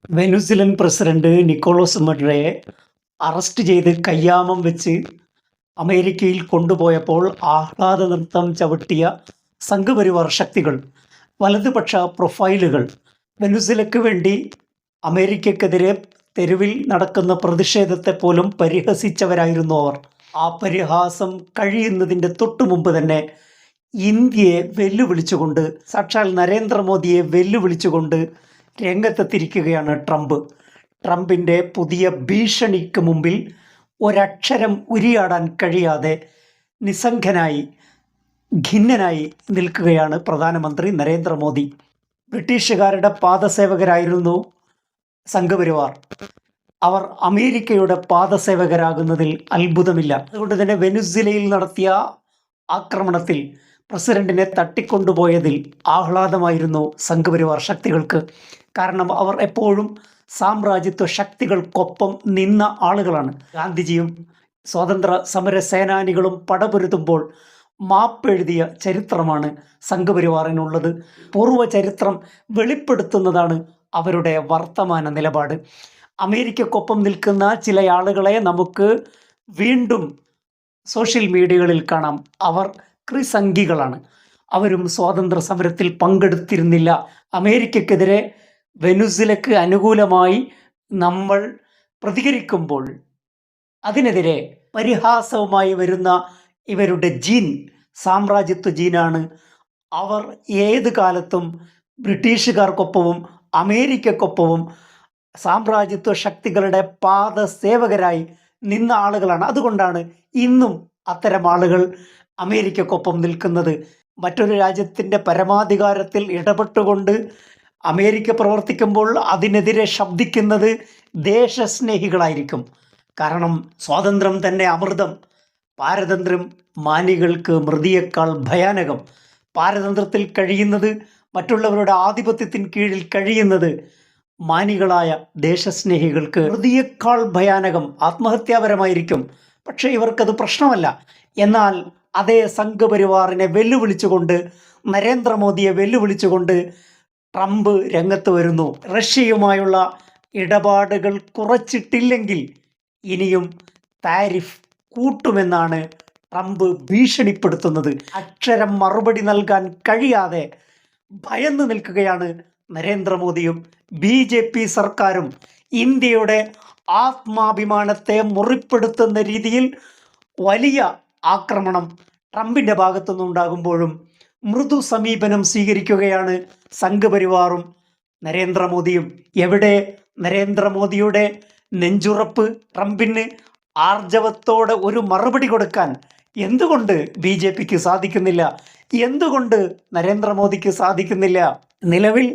വെനുസിലൻ president Nicolas മഡുറോയെ arrest ചെയ്ത് കയ്യാമം വെച്ച് അമേരിക്കയിൽ കൊണ്ടുപോയപ്പോൾ ആഹ്ലാദ നൃത്തം ചവിട്ടിയ സംഘപരിവാർ ശക്തികൾ, വലതുപക്ഷ പ്രൊഫൈലുകൾ വെനുസിലയ്ക്ക് വേണ്ടി അമേരിക്കക്കെതിരെ തെരുവിൽ നടക്കുന്ന പ്രതിഷേധത്തെ പോലും പരിഹസിച്ചവരായിരുന്നു അവർ. ആ പരിഹാസം കഴിയുന്നതിൻ്റെ തൊട്ടു മുമ്പ് തന്നെ ഇന്ത്യയെ വെല്ലുവിളിച്ചുകൊണ്ട്, സാക്ഷാൽ നരേന്ദ്രമോദിയെ വെല്ലുവിളിച്ചുകൊണ്ട് രംഗത്തെത്തിയിരിക്കുകയാണ് ട്രംപ്. ട്രംപിൻ്റെ പുതിയ ഭീഷണിക്ക് മുമ്പിൽ ഒരക്ഷരം ഉരിയാടാൻ കഴിയാതെ നിസ്സംഗനായി, ഖിന്നനായി നിൽക്കുകയാണ് പ്രധാനമന്ത്രി നരേന്ദ്രമോദി. ബ്രിട്ടീഷുകാരുടെ പാദസേവകരായിരുന്നു സംഘപരിവാർ. അവർ അമേരിക്കയുടെ പാദസേവകരാകുന്നതിൽ അത്ഭുതമില്ല. അതുകൊണ്ട് തന്നെ വെനുസിലയിൽ നടത്തിയ ആക്രമണത്തിൽ പ്രസിഡന്റിനെ തട്ടിക്കൊണ്ടുപോയതിൽ ആഹ്ലാദമായിരുന്നു സംഘപരിവാർ ശക്തികൾക്ക്. കാരണം അവർ എപ്പോഴും സാമ്രാജ്യത്വ ശക്തികൾക്കൊപ്പം നിന്ന ആളുകളാണ്. ഗാന്ധിജിയും സ്വാതന്ത്ര്യ സമര സേനാനികളും പടപൊരുതുമ്പോൾ മാപ്പെഴുതിയ ചരിത്രമാണ് സംഘപരിവാറിനുള്ളത്. പൂർവ്വ ചരിത്രം വെളിപ്പെടുത്തുന്നതാണ് അവരുടെ വർത്തമാന നിലപാട്. അമേരിക്കക്കൊപ്പം നിൽക്കുന്ന ചില ആളുകളെ നമുക്ക് വീണ്ടും സോഷ്യൽ മീഡിയകളിൽ കാണാം. അവർ ക്രിസംഖികളാണ്. അവരും സ്വാതന്ത്ര്യ സമരത്തിൽ പങ്കെടുത്തിരുന്നില്ല. അമേരിക്കക്കെതിരെ, വെനുസിലയ്ക്ക് അനുകൂലമായി നമ്മൾ പ്രതികരിക്കുമ്പോൾ അതിനെതിരെ പരിഹാസവുമായി വരുന്ന ഇവരുടെ ജീൻ സാമ്രാജ്യത്വ ജീനാണ്. അവർ ഏത് കാലത്തും ബ്രിട്ടീഷുകാർക്കൊപ്പവും അമേരിക്കക്കൊപ്പവും സാമ്രാജ്യത്വ ശക്തികളുടെ പാദസേവകരായി നിന്ന ആളുകളാണ്. അതുകൊണ്ടാണ് ഇന്നും അത്തരം ആളുകൾ അമേരിക്കക്കൊപ്പം നിൽക്കുന്നത്. മറ്റൊരു രാജ്യത്തിൻ്റെ പരമാധികാരത്തിൽ ഇടപെട്ടുകൊണ്ട് അമേരിക്ക പ്രവർത്തിക്കുമ്പോൾ അതിനെതിരെ ശബ്ദിക്കുന്നത് ദേശസ്നേഹികളായിരിക്കും. കാരണം സ്വാതന്ത്ര്യം തന്നെ അമൃതം, പാരതന്ത്ര്യം മാനികൾക്ക് മൃതിയേക്കാൾ ഭയാനകം. പാരതന്ത്ര്യത്തിൽ കഴിയുന്നത്, മറ്റുള്ളവരുടെ ആധിപത്യത്തിന് കീഴിൽ കഴിയുന്നത് മാനികളായ ദേശസ്നേഹികൾക്ക് മൃതിയേക്കാൾ ഭയാനകം, ആത്മഹത്യാപരമായിരിക്കും. പക്ഷേ ഇവർക്കത് പ്രശ്നമല്ല. എന്നാൽ അതേ സംഘപരിവാറിനെ വെല്ലുവിളിച്ചുകൊണ്ട്, നരേന്ദ്രമോദിയെ വെല്ലുവിളിച്ചുകൊണ്ട് ട്രംപ് രംഗത്ത് വരുന്നു. റഷ്യയുമായുള്ള ഇടപാടുകൾ കുറച്ചിട്ടില്ലെങ്കിൽ ഇനിയും താരിഫ് കൂട്ടുമെന്നാണ് ട്രംപ് ഭീഷണിപ്പെടുത്തുന്നത്. അക്ഷരം മറുപടി നൽകാൻ കഴിയാതെ ഭയന്നു നിൽക്കുകയാണ് നരേന്ദ്രമോദിയും BJP സർക്കാരും. ഇന്ത്യയുടെ ആത്മാഭിമാനത്തെ മുറിപ്പെടുത്തുന്ന രീതിയിൽ വലിയ ആക്രമണം ട്രംപിൻ്റെ ഭാഗത്തുനിന്നുണ്ടാകുമ്പോഴും മൃദു സമീപനം സ്വീകരിക്കുകയാണ് സംഘപരിവാറും നരേന്ദ്രമോദിയും. എവിടെ നരേന്ദ്രമോദിയുടെ നെഞ്ചുറപ്പ്? ട്രംപിന് ആർജവത്തോടെ ഒരു മറുപടി കൊടുക്കാൻ എന്തുകൊണ്ട് BJPക്ക് സാധിക്കുന്നില്ല? എന്തുകൊണ്ട് നരേന്ദ്രമോദിക്ക് സാധിക്കുന്നില്ല? നിലവിൽ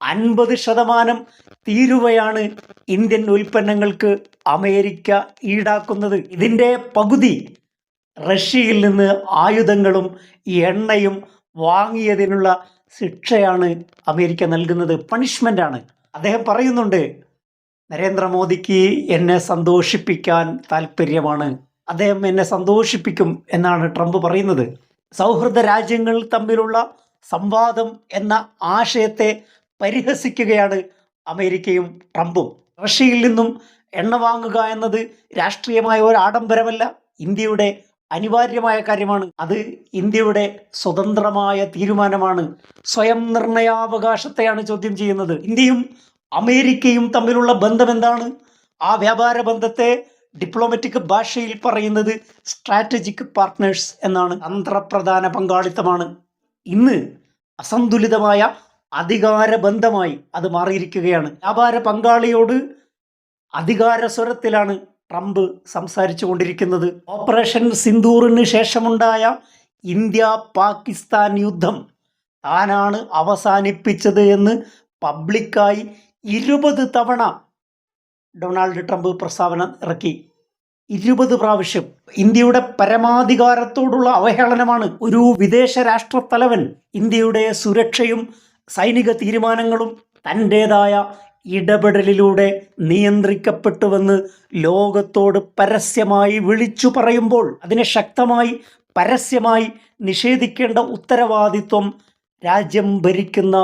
50% തീരുവയാണ് ഇന്ത്യൻ ഉൽപ്പന്നങ്ങൾക്ക് അമേരിക്ക ഈടാക്കുന്നത്. ഇതിൻ്റെ പകുതി റഷ്യയിൽ നിന്ന് ആയുധങ്ങളും എണ്ണയും വാങ്ങിയതിനുള്ള ശിക്ഷയാണ് അമേരിക്ക നൽകുന്നത്, പണിഷ്മെൻ്റാണ്. അദ്ദേഹം പറയുന്നുണ്ട്, നരേന്ദ്രമോദിക്ക് എന്നെ സന്തോഷിപ്പിക്കാൻ താല്പര്യമാണ്, അദ്ദേഹം എന്നെ സന്തോഷിപ്പിക്കും എന്നാണ് ട്രംപ് പറയുന്നത്. സൗഹൃദ രാജ്യങ്ങൾ തമ്മിലുള്ള സംവാദം എന്ന ആശയത്തെ പരിഹസിക്കുകയാണ് അമേരിക്കയും ട്രംപും. റഷ്യയിൽ നിന്നും എണ്ണ വാങ്ങുക എന്നത് രാഷ്ട്രീയമായ ഒരു ആഡംബരമല്ല, ഇന്ത്യയുടെ അനിവാര്യമായ കാര്യമാണ്. അത് ഇന്ത്യയുടെ സ്വതന്ത്രമായ തീരുമാനമാണ്. സ്വയം നിർണയാവകാശത്തെയാണ് ചോദ്യം ചെയ്യുന്നത്. ഇന്ത്യയും അമേരിക്കയും തമ്മിലുള്ള ബന്ധം എന്താണ്? ആ വ്യാപാര ബന്ധത്തെ ഡിപ്ലോമാറ്റിക് ഭാഷയിൽ പറയുന്നത് സ്ട്രാറ്റജിക് പാർട്ട്നേഴ്സ് എന്നാണ്. തന്ത്രപ്രധാന പങ്കാളിത്തമാണ്. ഇന്ന് അസന്തുലിതമായ അധികാര ബന്ധമായി അത് മാറിയിരിക്കുകയാണ്. വ്യാപാര പങ്കാളിയോട് അധികാര സ്വരത്തിലാണ് ട്രംപ് സംസാരിച്ചു കൊണ്ടിരിക്കുന്നത്. ഓപ്പറേഷൻ സിന്ദൂറിന് ശേഷമുണ്ടായ ഇന്ത്യ പാകിസ്ഥാൻ യുദ്ധം താനാണ് അവസാനിപ്പിച്ചത് എന്ന് പബ്ലിക്കായി 20 തവണ ഡൊണാൾഡ് ട്രംപ് പ്രസ്താവന ഇറക്കി. 20 പ്രാവശ്യം. ഇന്ത്യയുടെ പരമാധികാരത്തോടുള്ള അവഹേളനമാണ്. ഒരു വിദേശ രാഷ്ട്രത്തലവൻ ഇന്ത്യയുടെ സുരക്ഷയും സൈനിക തീരുമാനങ്ങളും തൻ്റേതായ ഇടപെടലിലൂടെ നിയന്ത്രിക്കപ്പെട്ടുവെന്ന് ലോകത്തോട് പരസ്യമായി വിളിച്ചു പറയുമ്പോൾ അതിനെ ശക്തമായി പരസ്യമായി നിഷേധിക്കേണ്ട ഉത്തരവാദിത്വം രാജ്യം ഭരിക്കുന്ന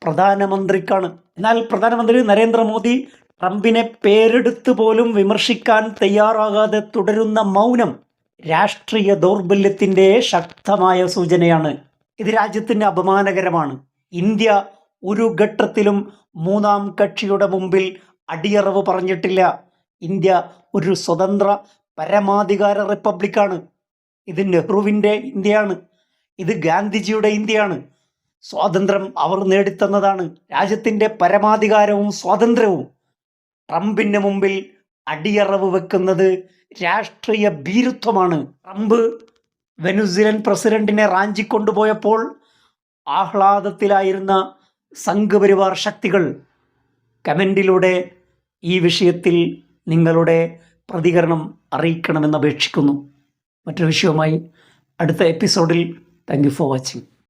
പ്രധാനമന്ത്രിക്കാണ്. എന്നാൽ പ്രധാനമന്ത്രി നരേന്ദ്രമോദി ട്രംപിനെ പേരെടുത്ത് പോലും വിമർശിക്കാൻ തയ്യാറാകാതെ തുടരുന്ന മൗനം രാഷ്ട്രീയ ദൗർബല്യത്തിൻ്റെ ശക്തമായ സൂചനയാണ്. ഇത് രാജ്യത്തിന് അപമാനകരമാണ്. ഇന്ത്യ ഒരു ഘട്ടത്തിലും മൂന്നാം കക്ഷിയുടെ മുമ്പിൽ അടിയറവ് പറഞ്ഞിട്ടില്ല. ഇന്ത്യ ഒരു സ്വതന്ത്ര പരമാധികാര റിപ്പബ്ലിക്കാണ്. ഇത് നെഹ്റുവിൻ്റെ ഇന്ത്യയാണ്. ഇത് ഗാന്ധിജിയുടെ ഇന്ത്യയാണ്. സ്വാതന്ത്ര്യം അവർ നേടിത്തന്നതാണ്. രാജ്യത്തിൻ്റെ പരമാധികാരവും സ്വാതന്ത്ര്യവും ട്രംപിന് മുമ്പിൽ അടിയറവ് വെക്കുന്നത് രാഷ്ട്രീയ ഭീരുത്വമാണ്. ട്രംപ് വെനുസിലൻ പ്രസിഡന്റിനെ റാഞ്ചിക്കൊണ്ടുപോയപ്പോൾ ആഹ്ലാദത്തിലായിരുന്ന സംഘപരിവാർ ശക്തികൾ കമൻറ്റിലൂടെ ഈ വിഷയത്തിൽ നിങ്ങളുടെ പ്രതികരണം അറിയിക്കണമെന്ന് അപേക്ഷിക്കുന്നു. മറ്റൊരു വിഷയവുമായി അടുത്ത എപ്പിസോഡിൽ. Thank you for watching.